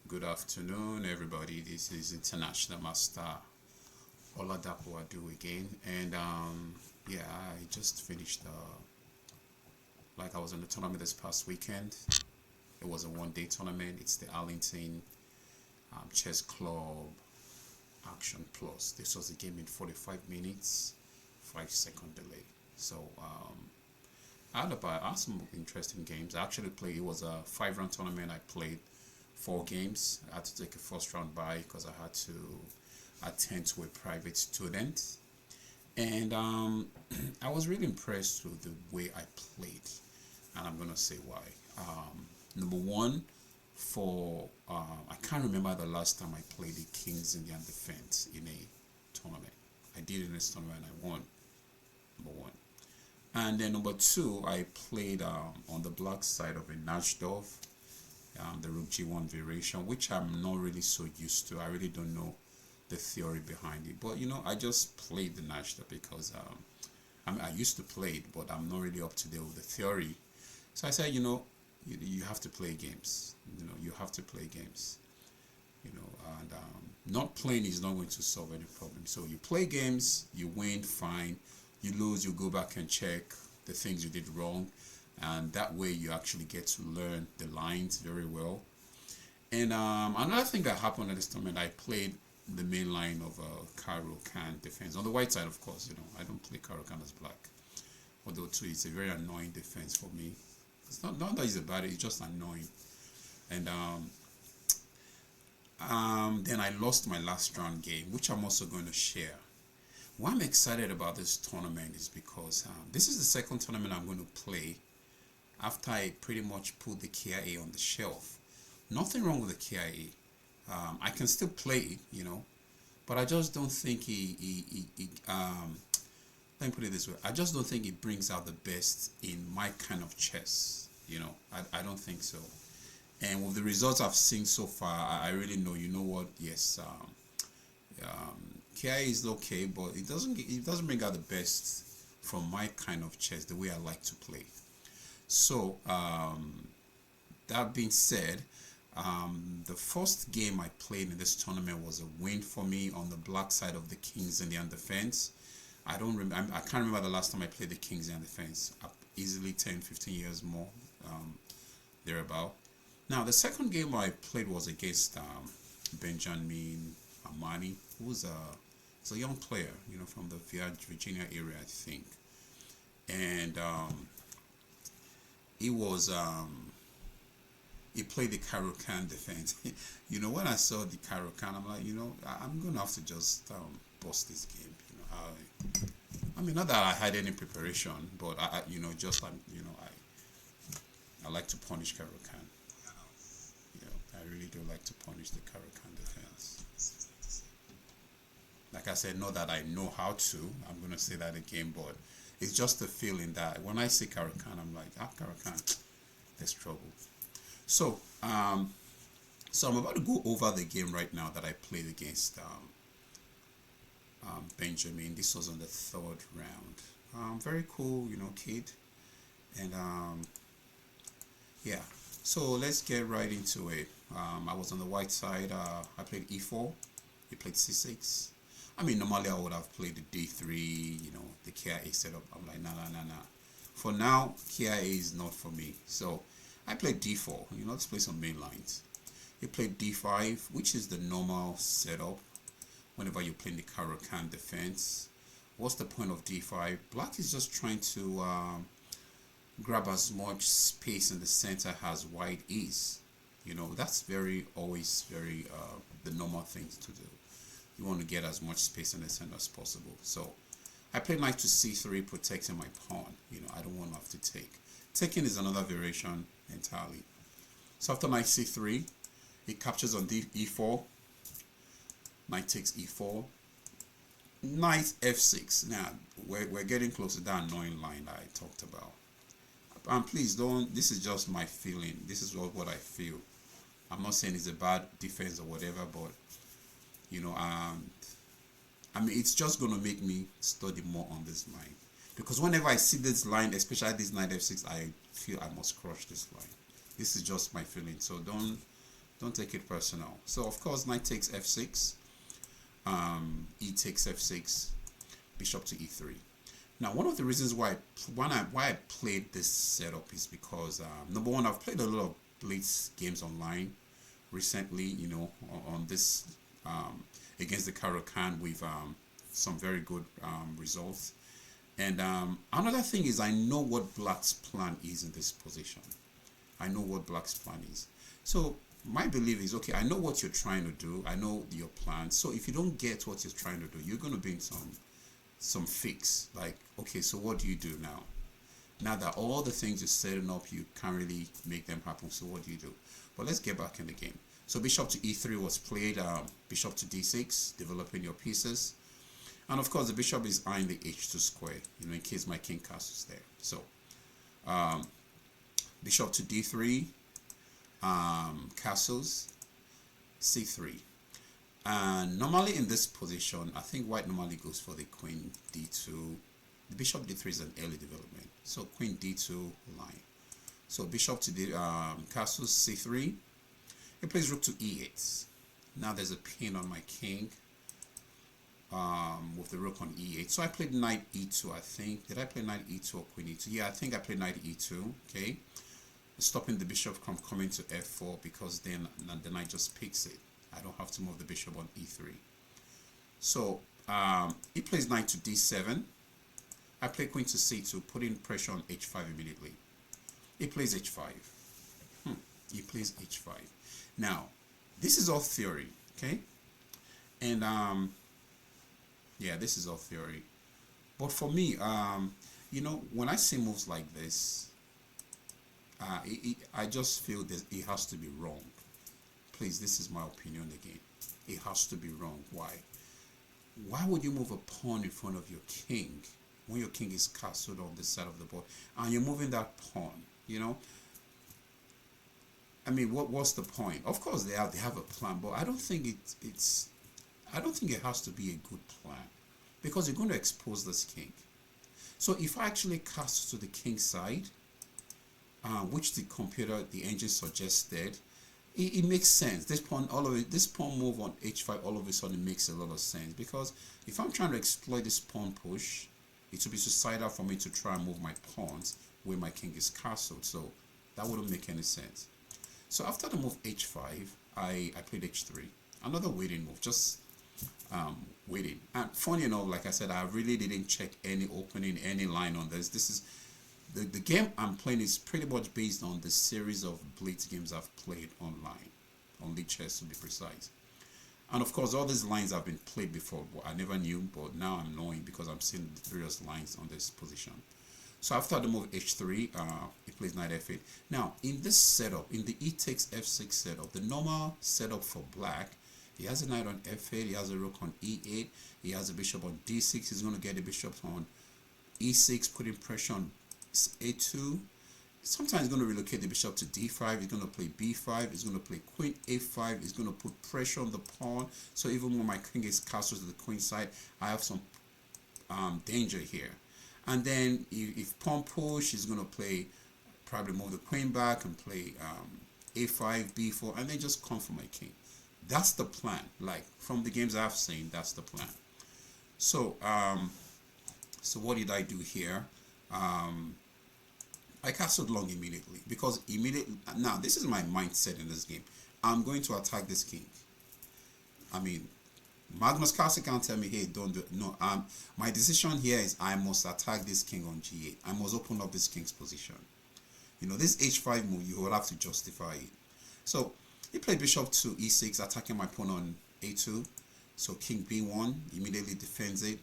Good afternoon, everybody. This is International Master Oladapo Adu again, and yeah, I just finished. Like I was in the tournament this past weekend. It was a one-day tournament. It's the Arlington Chess Club Action Plus. This was a game in 45 minutes, 5 second delay. So I had some interesting games. I actually played. It was a 5 round tournament. I played 4 games. I had to take a first round bye because I had to attend to a private student, and I was really impressed with the way I played, and I'm gonna say why. Number one, for I can't remember the last time I played the Kings Indian Defense in a tournament. I did in this tournament and I won. Number one. And then number two, I played on the black side of a Nashdorf, the Rook G1 variation, which I'm not really so used to. I really don't know the theory behind it. But I just played the Nashdorf because I used to play it, but I'm not really up to date with the theory. So I said, you have to play games. You have to play games. And not playing is not going to solve any problem. So you play games, you win, fine. You lose, you go back and check the things you did wrong, and that way you actually get to learn the lines very well. And another thing that happened at this tournament, I played the main line of Karo Khan defense on the white side. Of course, I don't play Karo Khan as black, although too it's a very annoying defense for me. It's not that it's a bad, it's just annoying. And then I lost my last round game, which I'm also going to share. Why I'm excited about this tournament is because this is the second tournament I'm going to play after I pretty much put the KIA on the shelf. Nothing wrong with the KIA. I can still play it, but I just don't think let me put it this way. I just don't think it brings out the best in my kind of chess. I don't think so. And with the results I've seen so far, I really know. You know what? Yes. KI is okay, but it doesn't bring out the best from my kind of chess, the way I like to play. So that being said, the first game I played in this tournament was a win for me on the black side of the Kings Indian Defense. I can't remember the last time I played the Kings Indian Defense. Easily 10-15 years more, thereabout. Now the second game I played was against Benjamin Amani, who's a young player, from the Virginia area, I think. And he played the Karo Khan defense. When I saw the Karo Khan, I'm like, I'm gonna have to just bust this game. I mean, not that I had any preparation, but I like to punish Karo Khan. I really do like to punish the Karo Khan defense. Like I said, not that I know how to. I'm gonna say that again, but it's just a feeling that when I see Karo Khan, I'm like, Karo Khan, there's trouble. So I'm about to go over the game right now that I played against Benjamin. This was on the third round. Very cool, kid. And yeah. So let's get right into it. I was on the white side. I played e4. He played c6. I mean, normally I would have played the d3, the KIA setup. I'm like, nah. For now, KIA is not for me. So I played d4. Let's play some main lines. He played d5, which is the normal setup whenever you're playing the Karo Khan defense. What's the point of d5? Black is just trying to grab as much space in the center as white is. That's always very the normal things to do. You want to get as much space in the center as possible. So I played knight to c3, protecting my pawn. I don't want to have to take. Taking is another variation entirely. So after knight c3, it captures on e4. Knight takes e4. Knight f6. Now we're getting close to that annoying line that I talked about. And please don't. This is just my feeling. This is what I feel. I'm not saying it's a bad defense or whatever, but I mean, it's just gonna make me study more on this line, because whenever I see this line, especially this knight f6, I feel I must crush this line. This is just my feeling. So don't Don't take it personal. So of course, knight takes f6, e takes f6, bishop to e3. Now, one of the reasons why I played this setup is because number one, I've played a lot of blitz games online recently. On this against the Caro-Kann with some very good results. And another thing is I know what Black's plan is in this position. I know what Black's plan is. So my belief is, okay, I know what you're trying to do. I know your plan. So if you don't get what you're trying to do, you're going to be in some fix. Like, okay, so what do you do now? Now that all the things you're setting up, you can't really make them happen. So what do you do? But let's get back in the game. So bishop to e3 was played. Bishop to d6, developing your pieces. And of course, the bishop is eyeing the h2 square, in case my king castles there. So bishop to d3, castles, c3. And normally in this position, I think white normally goes for the queen d2. The bishop d3 is an early development. So queen d2 line. So bishop to the castles, c3. He plays rook to e8. Now there's a pin on my king with the rook on e8. So I played knight e2, I think. Did I play knight e2 or queen e2? Yeah, I think I played knight e2. Okay. Stopping the bishop from coming to f4 because then the knight just picks it. I don't have to move the bishop on e3. So he plays knight to d7. I play queen to c2, putting pressure on h5 immediately. He plays h5. He plays h5. Now, this is all theory, okay? And yeah, this is all theory. But for me, when I see moves like this, I just feel that it has to be wrong. Please, this is my opinion again. It has to be wrong. Why? Why would you move a pawn in front of your king when your king is castled on this side of the board and you're moving that pawn? I mean, what's the point? Of course, they have a plan, but I don't think I don't think it has to be a good plan because you're going to expose this king. So if I actually cast to the king side, which the engine suggested, it makes sense. This pawn move on h5 all of a sudden makes a lot of sense because if I'm trying to exploit this pawn push, it would be suicidal for me to try and move my pawns where my king is castled. So that wouldn't make any sense. So after the move h5, I played h3. Another waiting move, just waiting. And funny enough, like I said, I really didn't check any opening, any line on this. This is the game I'm playing is pretty much based on the series of blitz games I've played online, on League Chess to be precise. And of course, all these lines have been played before, but I never knew, but now I'm knowing because I'm seeing the various lines on this position. So after the move h3, he plays knight f8. Now, in this setup, in the e takes f6 setup, the normal setup for black, he has a knight on f8, he has a rook on e8, he has a bishop on d6, he's going to get the bishop on e6, putting pressure on a2. Sometimes he's going to relocate the bishop to d5, he's going to play b5, he's going to play queen a5, he's going to put pressure on the pawn. So even when my king is castled to the queen side, I have some danger here. And then if pawn push, he's going to play, probably move the queen back and play a5, b4, and then just come for my king. That's the plan. Like from the games I've seen, that's the plan. So so what did I do here? I castled long immediately because now this is my mindset in this game. I'm going to attack this king. I mean, Magnus Carlsen can't tell me, hey, don't do it. No, my decision here is I must attack this king on g8. I must open up this king's position. This h5 move, you will have to justify it. So he played bishop to e6, attacking my pawn on a2. So king b1 immediately defends it.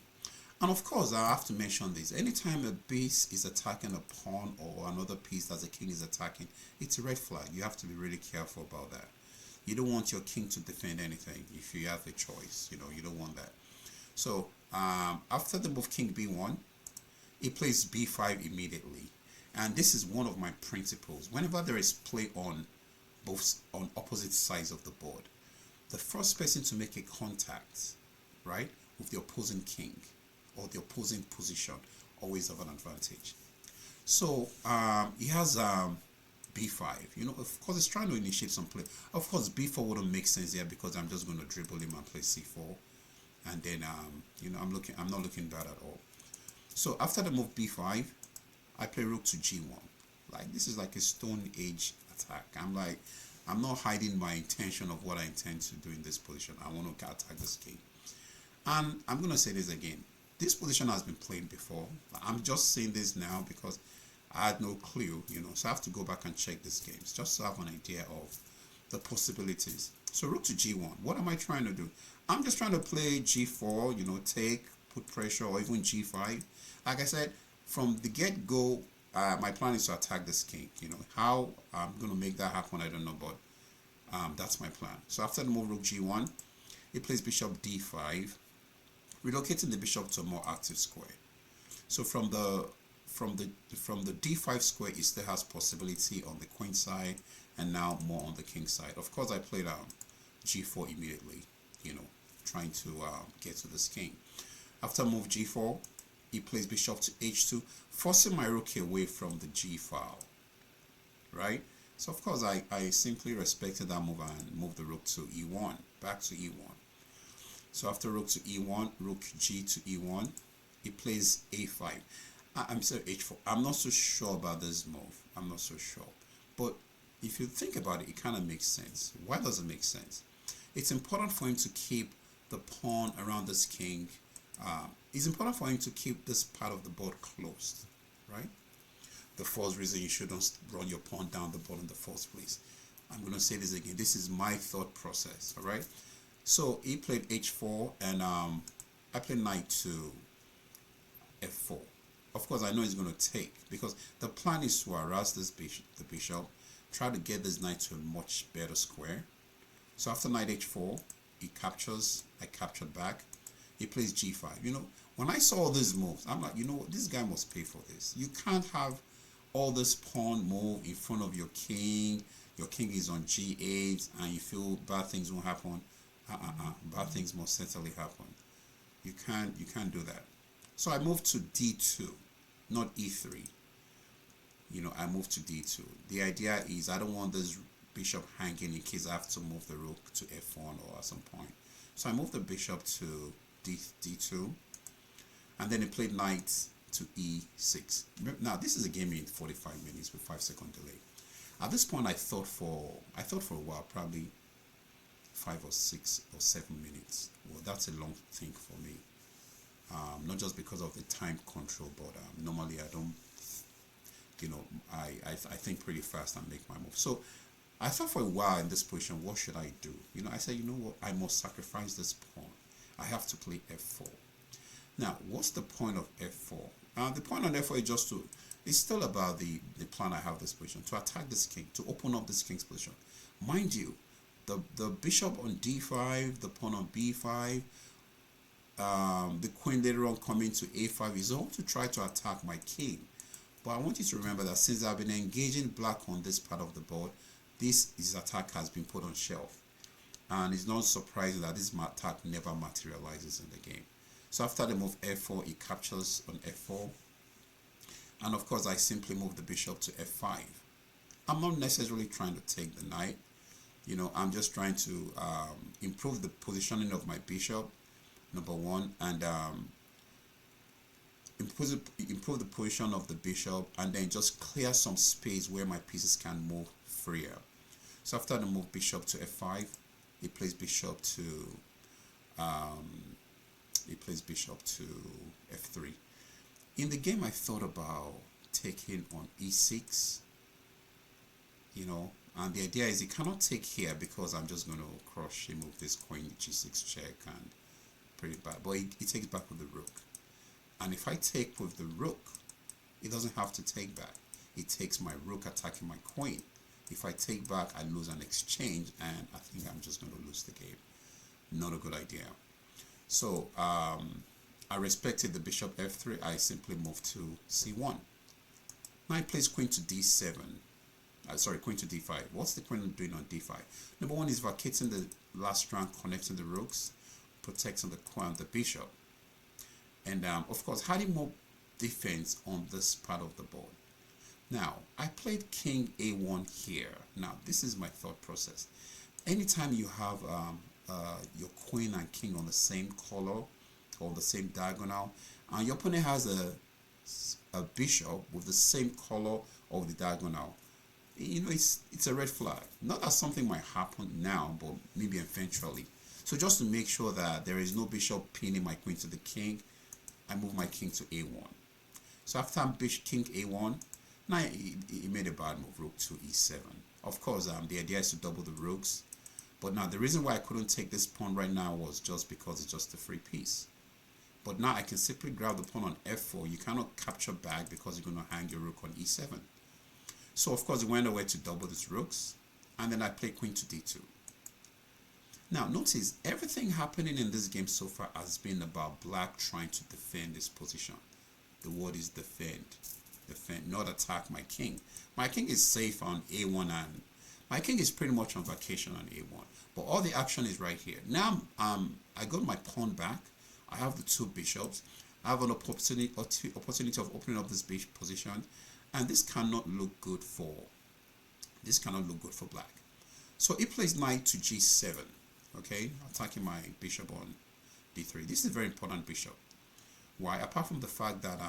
And of course, I have to mention this. Anytime a piece is attacking a pawn or another piece that the king is attacking, it's a red flag. You have to be really careful about that. You don't want your king to defend anything if you have a choice. You don't want that. So after the move king b1, he plays b5 immediately. And this is one of my principles. Whenever there is play on opposite sides of the board, the first person to make a contact, right, with the opposing king or the opposing position always have an advantage. So he has b5. Of course, it's trying to initiate some play. Of course, b4 wouldn't make sense here because I'm just going to dribble him and play c4, and then I'm not looking bad at all. So after the move b5, I play rook to g1. Like, this is like a Stone Age attack. I'm not hiding my intention of what I intend to do in this position. I want to attack this king. And I'm going to say this again. This position has been played before. I'm just saying this now because I had no clue, so I have to go back and check these games just to have an idea of the possibilities. So rook to g1. What am I trying to do? I'm just trying to play g4, take, put pressure, or even g5. Like I said, from the get-go, my plan is to attack this king. How I'm going to make that happen, I don't know, but that's my plan. So after the move rook g1, he plays bishop d5, relocating the bishop to a more active square. So from the d5 square, it still has possibility on the queen side, and now more on the king side. Of course, I played g4 immediately, trying to get to this king. After move g4, he plays bishop to h2, forcing my rook away from the g file, right? So of course, I simply respected that move and moved the rook to e1, back to e1. So after rook to e1, rook g to e1, he plays a5. I'm sorry, h4. I'm not so sure about this move. I'm not so sure. But if you think about it, it kind of makes sense. Why does it make sense? It's important for him to keep the pawn around this king. It's important for him to keep this part of the board closed, right? The first reason you shouldn't run your pawn down the board in the first place. I'm going to say this again. This is my thought process, all right? So he played h4, and I played knight to f4. Of course, I know he's going to take, because the plan is to harass the bishop, try to get this knight to a much better square. So after knight h4, he captures, I captured back. He plays g5. When I saw all these moves, I'm like, what, this guy must pay for this. You can't have all this pawn move in front of your king. Your king is on g8, and you feel bad things won't happen. Bad things must certainly happen. You can't do that. So I moved to d2, not e3. I moved to d2. The idea is I don't want this bishop hanging in case I have to move the rook to f1 or at some point. So I moved the bishop to d2, and then he played knight to e6. Now this is a game in 45 minutes with 5-second delay. At this point, I thought for a while, probably 5 or 6 or 7 minutes. Well, that's a long thing for me. Not just because of the time control, but normally I don't, I think pretty fast and make my move. So I thought for a while in this position, what should I do? I said, what, I must sacrifice this pawn. I have to play f4. Now, what's the point of f4? The point on f4 is just to, it's still about the plan I have this position, to attack this king, to open up this king's position. Mind you, the bishop on d5, the pawn on b5, the queen later on coming to a5 is all to try to attack my king. But I want you to remember that since I've been engaging black on this part of the board, this attack has been put on shelf. And it's not surprising that this attack never materializes in the game. So after the move f4, he captures on f4. And of course, I simply move the bishop to f5. I'm not necessarily trying to take the knight. I'm just trying to improve the positioning of my bishop, number one, and improve the position of the bishop, and then just clear some space where my pieces can move freer. So after the move bishop to f5, he plays bishop to f3. In the game, I thought about taking on e6, and the idea is he cannot take here because I'm just going to crush him with this queen g6 check, and pretty bad. But he takes back with the rook. And if I take with the rook, he doesn't have to take back. He takes my rook attacking my queen. If I take back, I lose an exchange, and I think I'm just going to lose the game. Not a good idea. So I respected the bishop f3. I simply moved to c1. Now he plays queen to d7. Queen to d5. What's the queen doing on d5? Number one is vacating the last rank, connecting the rooks, protecting the bishop, and of course adding more defense on this part of the board. Now, I played king a1 here. Now, this is my thought process. Anytime you have your queen and king on the same color or the same diagonal, and your opponent has a bishop with the same color of the diagonal, it's a red flag. Not that something might happen now, but maybe eventually. So just to make sure that there is no bishop pinning my queen to the king, I move my king to a1. So after king a1, now he made a bad move, rook to e7. Of course, the idea is to double the rooks. But now the reason why I couldn't take this pawn right now was just because it's just a free piece. But now I can simply grab the pawn on f4. You cannot capture back because you're going to hang your rook on e7. So of course we went away to double these rooks. And then I play queen to d2. Now notice everything happening in this game so far has been about black trying to defend this position. The word is defend. Defend, not attack my king. My king is safe on a1 and my king is pretty much on vacation on a1. But all the action is right here. Now I got my pawn back. I have the two bishops. I have an opportunity of opening up this position, and this cannot look good for black. So he plays knight to g7. Okay, attacking my bishop on d3. This is a very important bishop. Why? Apart from the fact that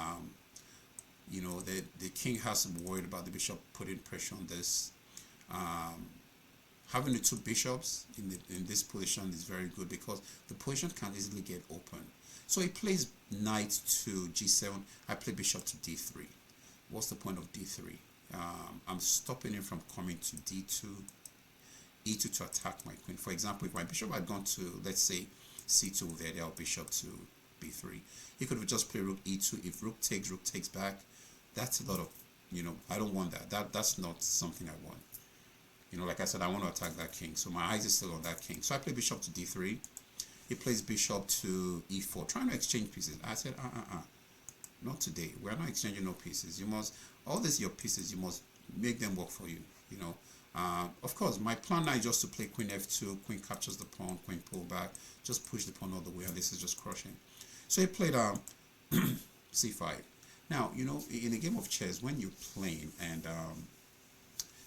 the king has to be worried about the bishop putting pressure on this. Having the two bishops in this position is very good because the position can easily get open. So he plays knight to g7. I play bishop to d3. What's the point of d3? I'm stopping him from coming to d2, e2 to attack my queen. For example, if my bishop had gone to, let's say, c2 with the ideal bishop to b3, he could have just played rook e2. If rook takes back, that's a lot of, I don't want that. That's not something I want. Like I said, I want to attack that king. So my eyes are still on that king. So I play bishop to d3. He plays bishop to e4, trying to exchange pieces. I said, not today. We're not exchanging no pieces. You must, all these your pieces, you must make them work for you. Of course, my plan now is just to play queen f2, queen captures the pawn, queen pull back, just push the pawn all the way, and this is just crushing. So he played c5. Now, in a game of chess, when you're playing and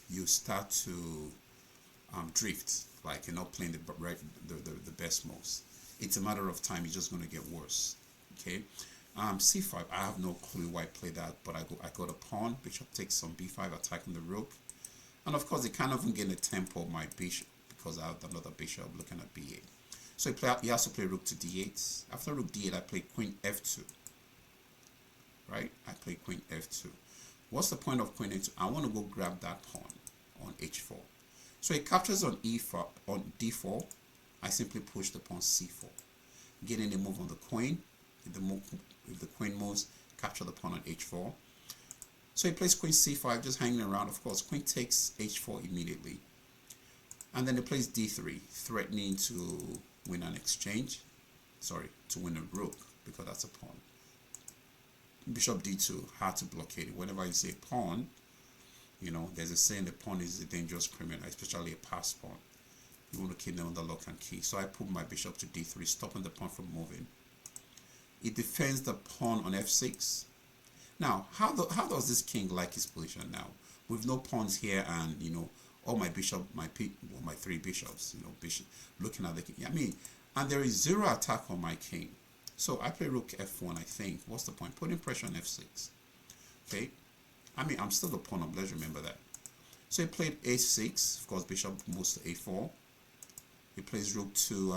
you start to drift, like you're not playing the best moves, it's a matter of time. You're just going to get worse. Okay, c5. I have no clue why I played that, but I got a pawn. Bishop takes on b5, attacking the rook, and of course, it can't even get a tempo of my bishop because I have another bishop looking at b8. So he has to play rook to d8. After rook d8, I play queen f2. Right? I play queen f2. What's the point of queen f2? I want to go grab that pawn on h4. So he captures on e4, on d4. I simply push the pawn c4, getting a move on the queen. If the queen moves, capture the pawn on h4. So he plays queen c5, just hanging around. Of course, queen takes h4 immediately, and then he plays d3, threatening to win an exchange. Sorry, to win a rook because that's a pawn. Bishop d2, hard to blockade it. Whenever you say pawn, there's a saying the pawn is a dangerous criminal, especially a passed pawn. You want to keep them under lock and key. So I put my bishop to d3, stopping the pawn from moving. It defends the pawn on f6. Now, how does this king like his position now? With no pawns here and, all my bishop, my three bishops, bishop looking at the king. And there is zero attack on my king. So I play rook f1, I think. What's the point? Putting pressure on f6. Okay? I'm still the pawn up. Let's remember that. So he played a6. Of course, bishop moves to a4. He plays rook to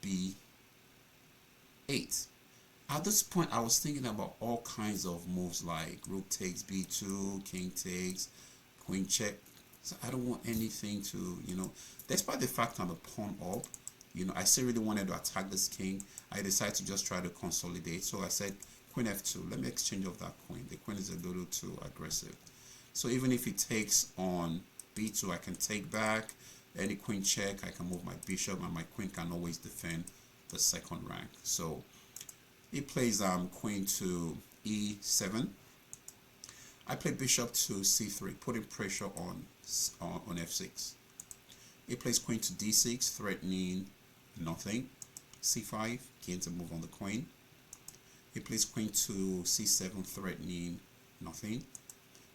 b8. At this point, I was thinking about all kinds of moves like rook takes b2, king takes, queen check. So I don't want anything to, despite the fact I'm a pawn up, I still really wanted to attack this king. I decided to just try to consolidate. So I said, queen f2, let me exchange off that queen. The queen is a little too aggressive. So even if he takes on b2, I can take back. Any queen check, I can move my bishop, and my queen can always defend the second rank. So he plays queen to e7. I play bishop to c3, putting pressure on f6. He plays queen to d6, threatening nothing. c5, gains a move on the queen. He plays queen to c7, threatening nothing.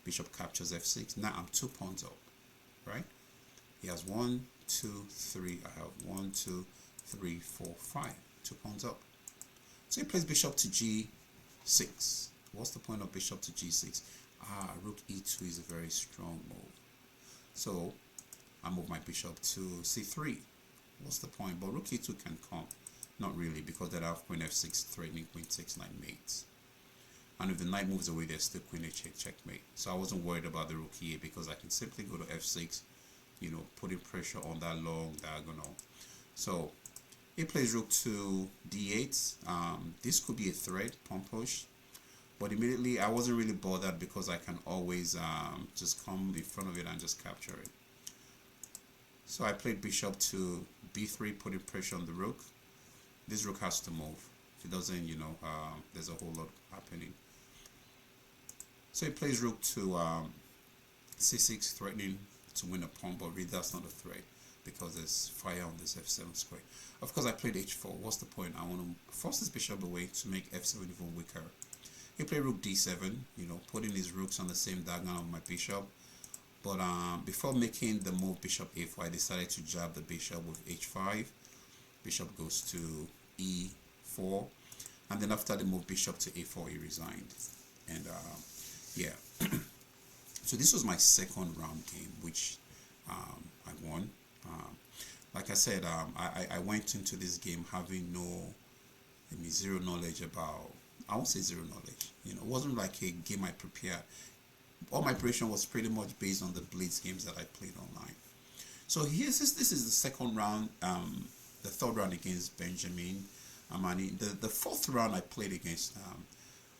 Bishop captures f6. Now I'm 2 pawns up, right? He has 1, 2, 3. I have 1, 2, 3, 4, 5. 2 pawns up. So he plays bishop to g6. What's the point of bishop to g6? Rook e2 is a very strong move. So I move my bishop to c3. What's the point? But rook e2 can come. Not really, because then I have queen f6 threatening queen takes knight mates. And if the knight moves away, there's still queen h8 checkmate. So I wasn't worried about the rook here because I can simply go to f6, putting pressure on that long diagonal. So he plays rook to d8. This could be a threat, pawn push. But immediately I wasn't really bothered because I can always just come in front of it and just capture it. So I played bishop to b3, putting pressure on the rook. This rook has to move. If it doesn't, there's a whole lot happening. So he plays rook to c6, threatening to win a pawn, but really that's not a threat because there's fire on this f7 square. Of course, I played h4. What's the point? I want to force this bishop away to make f7 even weaker. He played rook d7, putting his rooks on the same diagonal of my bishop. But before making the move bishop a4, I decided to jab the bishop with h5. Bishop goes to e4, and then after the move bishop to a4, he resigned. And yeah, so this was my second round game, which I won. Like I said, I went into this game having zero knowledge about. I won't say zero knowledge. It wasn't like a game I prepared. All my preparation was pretty much based on the blitz games that I played online. So this is the second round. The third round against Benjamin Amani. The fourth round I played against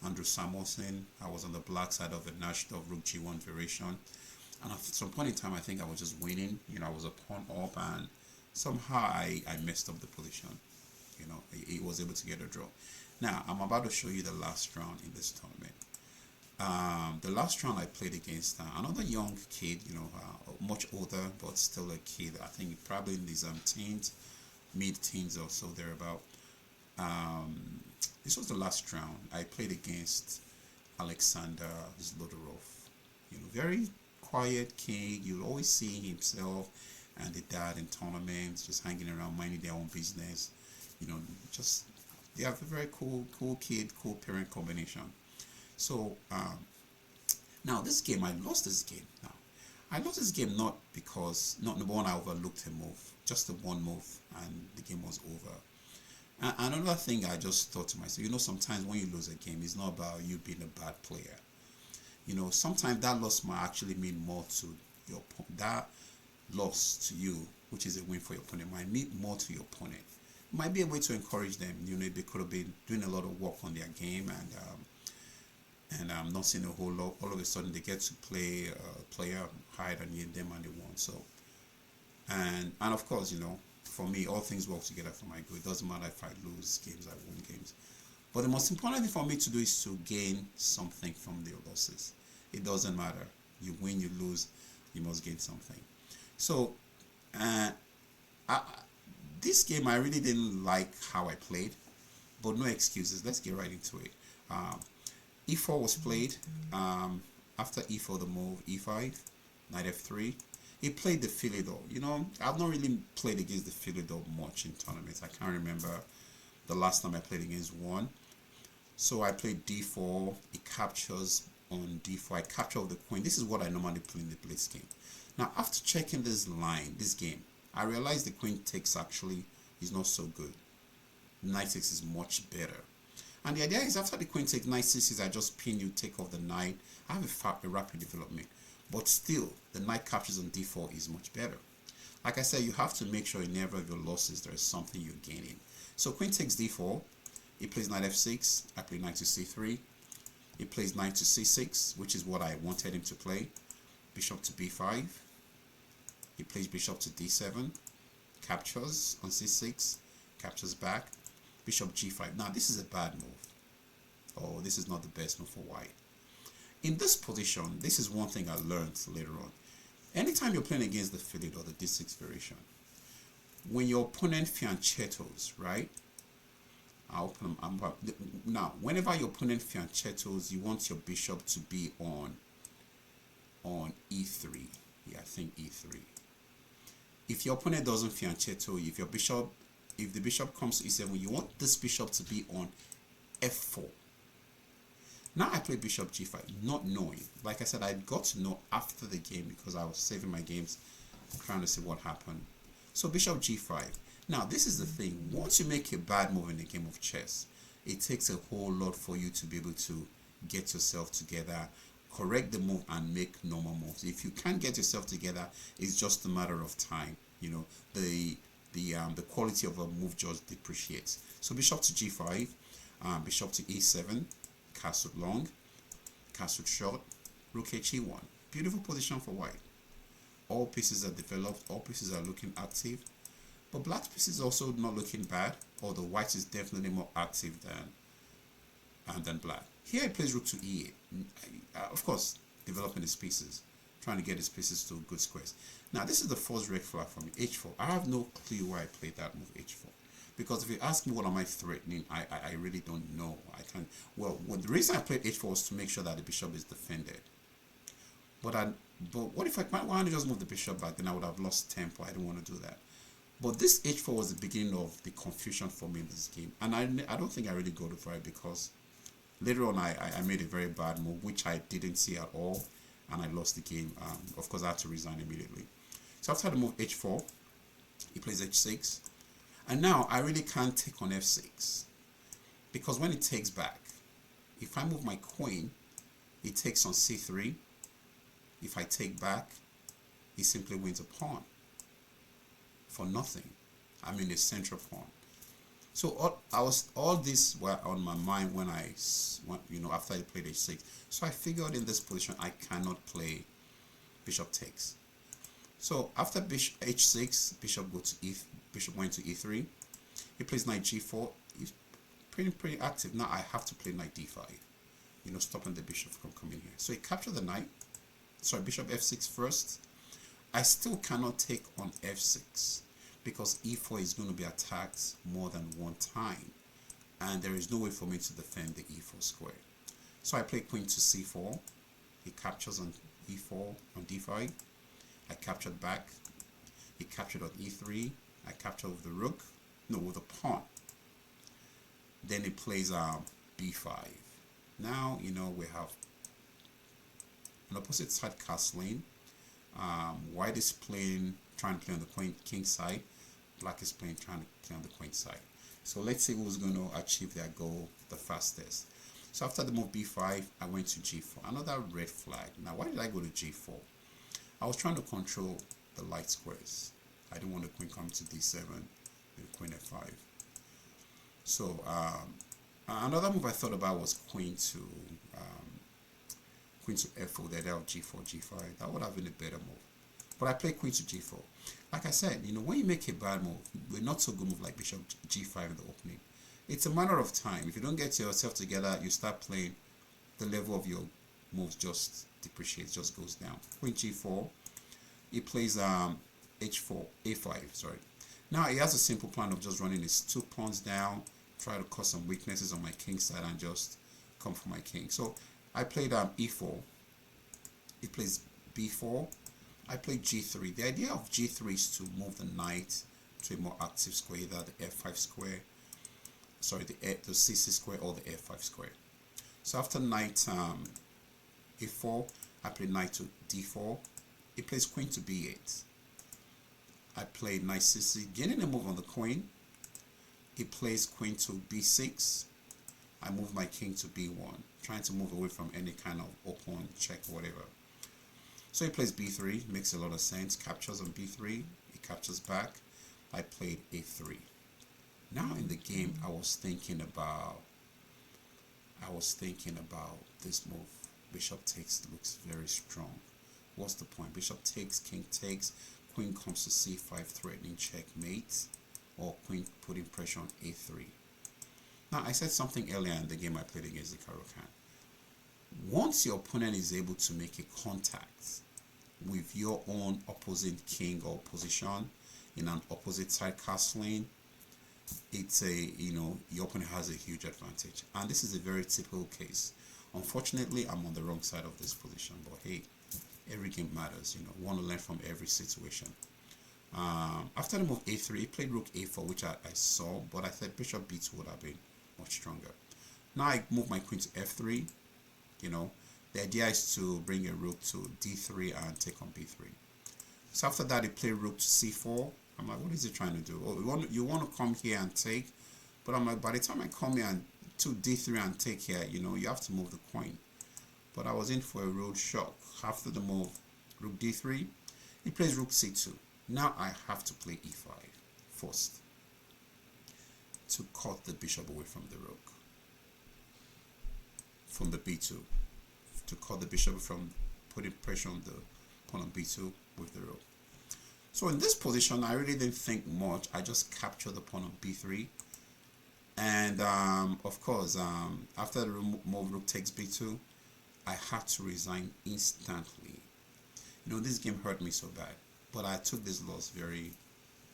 Andrew Samuelson. I was on the black side of a Nashdov rook g1 variation, and at some point in time I think I was just winning. I was a pawn up, and somehow I messed up the position. He was able to get a draw. Now I'm about to show you the last round in this tournament. The last round I played against another young kid, much older but still a kid. I think probably in his teens, mid-teens or so thereabout. This was the last round. I played against Alexander Zlodorov. Very quiet kid. You'll always see himself and the dad in tournaments, just hanging around, minding their own business. Just they have a very cool kid, cool parent combination. So now this game, I lost this game. Now I lost this game not because number one I overlooked a move, just the one move, and the game was over. And another thing I just thought to myself, sometimes when you lose a game, it's not about you being a bad player. Sometimes that loss might actually mean more to your opponent. That loss to you, which is a win for your opponent, might mean more to your opponent. It might be a way to encourage them. They could have been doing a lot of work on their game and I'm not seeing a whole lot. All of a sudden, they get to play a player higher than them and they won. So, and of course, for me, all things work together for my good. It doesn't matter if I lose games, I win games. But the most important thing for me to do is to gain something from your losses. It doesn't matter. You win, you lose, you must gain something. So, this game, I really didn't like how I played, but no excuses. Let's get right into it. E4 was played. After E4, the move E5, knight F3. He played the Philidor. I've not really played against the Philidor much in tournaments. I can't remember the last time I played against one. So I played D4. It captures on D4. I capture the queen. This is what I normally play in the blitz game. Now, after checking this game, I realized the queen takes actually is not so good. Knight 6 is much better. And the idea is after the queen takes knight 6, I just pin you, take off the knight. I have a rapid development. But still, the knight captures on d4 is much better. Like I said, you have to make sure in every of your losses there is something you're gaining. So queen takes d4. He plays knight f6. I play knight to c3. He plays knight to c6, which is what I wanted him to play. Bishop to b5. He plays bishop to d7. Captures on c6. Captures back. Bishop g5. Now this is a bad move. Oh, this is not the best move for white. In this position, this is one thing I learned later on. Anytime you're playing against the Philidor or the d6 variation, when your opponent fianchettos, right? Now, whenever your opponent fianchettos, you want your bishop to be on on e3. Yeah, I think e3. If your opponent doesn't fianchetto, if the bishop comes to e7, you want this bishop to be on f4. Now I play bishop g5, not knowing. Like I said, I got to know after the game because I was saving my games, trying to see what happened. So bishop g5. Now this is the thing. Once you make a bad move in a game of chess, it takes a whole lot for you to be able to get yourself together, correct the move, and make normal moves. If you can't get yourself together, it's just a matter of time. You know, the quality of a move just depreciates. So bishop to g5, bishop to e7, castle long, castle short, rook he1. Beautiful position for white. All pieces are developed, all pieces are looking active, but black's piece is also not looking bad, although white is definitely more active than black. Here he plays rook to e8. Of course, developing his pieces, trying to get his pieces to good squares. Now this is the first red flag for me, h4. I have no clue why I played that move, h4. Because if you ask me what am I threatening, I really don't know. I can't. Well, the reason I played h4 was to make sure that the bishop is defended. But what if why don't I just move the bishop back? Then I would have lost tempo. I didn't want to do that. But this h4 was the beginning of the confusion for me in this game, and I don't think I really got over it because later on I made a very bad move which I didn't see at all, and I lost the game. Of course I had to resign immediately. So after the move h4, he plays h6, and now I really can't take on f6 because when it takes back, if I move my queen, it takes on c3. If I take back, he simply wins a pawn for nothing. I mean a central pawn. So all this were on my mind when after I played h6. So I figured in this position I cannot play bishop takes. So after bishop h6, bishop went to e3. He plays knight g4. He's pretty active. Now I have to play knight d5. Stopping the bishop from coming here. So he captured the knight. Sorry, bishop f6 first. I still cannot take on f6 because e4 is going to be attacked more than one time, and there is no way for me to defend the e4 square. So I play queen to c4. He captures on e4 on d5. I captured back. He captured on e3. I captured with the rook. No, with the pawn. Then he plays b5. Now we have an opposite side castling. White is trying to play on the king side. Black is trying to play on the queen side. So let's see who's going to achieve their goal the fastest. So after the move b5, I went to g4. Another red flag. Now why did I go to g4? I was trying to control the light squares. I didn't want the queen coming to d7 with queen f5. So another move I thought about was queen to f4, the idea of g4, g5. That would have been a better move. But I played queen to g4. Like I said, when you make a bad move, a not so good move like bishop g5 in the opening, it's a matter of time. If you don't get yourself together, you start playing, the level of your moves depreciates, just goes down. Queen g4. He plays h4, a5, sorry. Now he has a simple plan of just running his 2 pawns down, try to cause some weaknesses on my king side and just come for my king. So I played e4. He plays b4. I played g3. The idea of g3 is to move the knight to a more active square, either the f5 square, sorry, the c6 square or the f5 square. So after knight a4, I played knight to d4. He plays queen to b8. I played knight c6, gaining a move on the queen. He plays queen to b6. I move my king to b1, trying to move away from any kind of open check, whatever. So he plays b3, makes a lot of sense. Captures on b3, he captures back. I played a3. Now in the game, I was thinking about this move. Bishop takes looks very strong. What's the point? Bishop takes, king takes, queen comes to c5, threatening checkmate, or queen putting pressure on a3. Now I said something earlier in the game I played against the Khan. Once your opponent is able to make a contact with your own opposite king or position in an opposite side castling, it's your opponent has a huge advantage, and this is a very typical case. Unfortunately, I'm on the wrong side of this position, but hey, Every game matters, you know. Want to learn from every situation. After the move a3, he played rook a4, which I saw, but I thought bishop b2 would have been much stronger. Now I move my queen to f3, you know. The idea is to bring a rook to d3 and take on b3. So after that, he played rook to c4. I'm like, what is he trying to do? Oh, you want to come here and take? But I'm like, by the time I come here and to d3 and take here, you know, you have to move the queen. But I was in for a rude shock. After the move, rook d3, he plays rook c2. Now I have to play e5 first to cut the bishop away from the rook, from the b2, to cut the bishop from putting pressure on the pawn on b2 with the rook. So in this position, I really didn't think much. I just captured the pawn on b3. And of course, after the move rook takes b2, I had to resign instantly. You know, this game hurt me so bad, but I took this loss very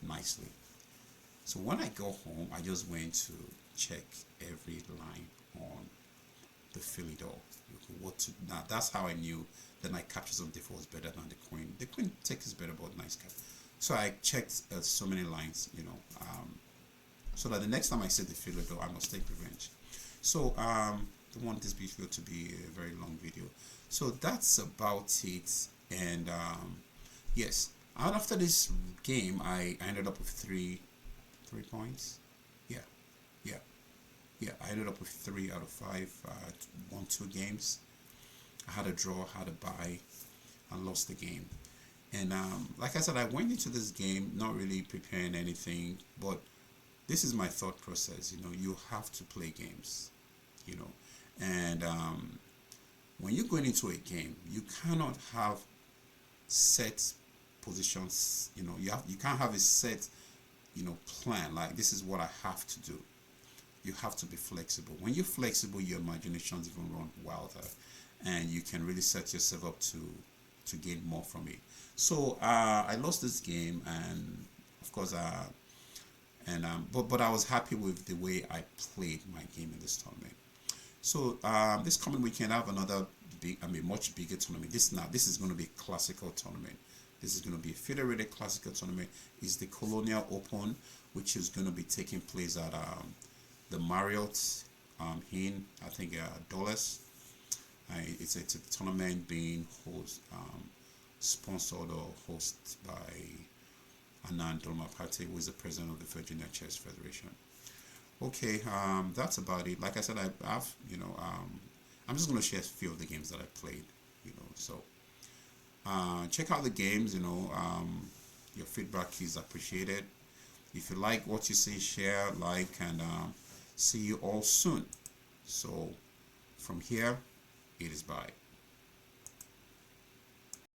nicely. So when I go home, I just went to check every line on the Philidor. Now that's how I knew that my captures on d4 was better than the queen. The queen take is better, but nice cap. So I checked so many lines, you know, so that the next time I see the Philidor, I must take revenge. So don't want this video to be a very long video. So that's about it. And yes, and after this game, I ended up with three points. Yeah, I ended up with 3 out of 5. Won 2 games. I had a draw, had a bye, and lost the game. And like I said, I went into this game not really preparing anything, but this is my thought process. You know, you have to play games, you know, and when you're going into a game, you cannot have set positions. You know, you can't have a set, you know, plan like this is what I have to do. You have to be flexible. When you're flexible, your imaginations even run wilder, and you can really set yourself up to gain more from it. So I lost this game, and of course, but I was happy with the way I played my game in this tournament. So this coming weekend, I have another much bigger tournament. This is going to be a classical tournament. This is going to be a federated classical tournament. It's the Colonial Open, which is going to be taking place at the Marriott in, I think, Dulles. It's a tournament being sponsored or hosted by Anand Dolmapate, who is the president of the Virginia Chess Federation. Okay, that's about it. Like I said, I've you know, I'm just going to share a few of the games that I played, you know. So check out the games, you know. Your feedback is appreciated. If you like what you see, share, like, and see you all soon. So from here, it is bye.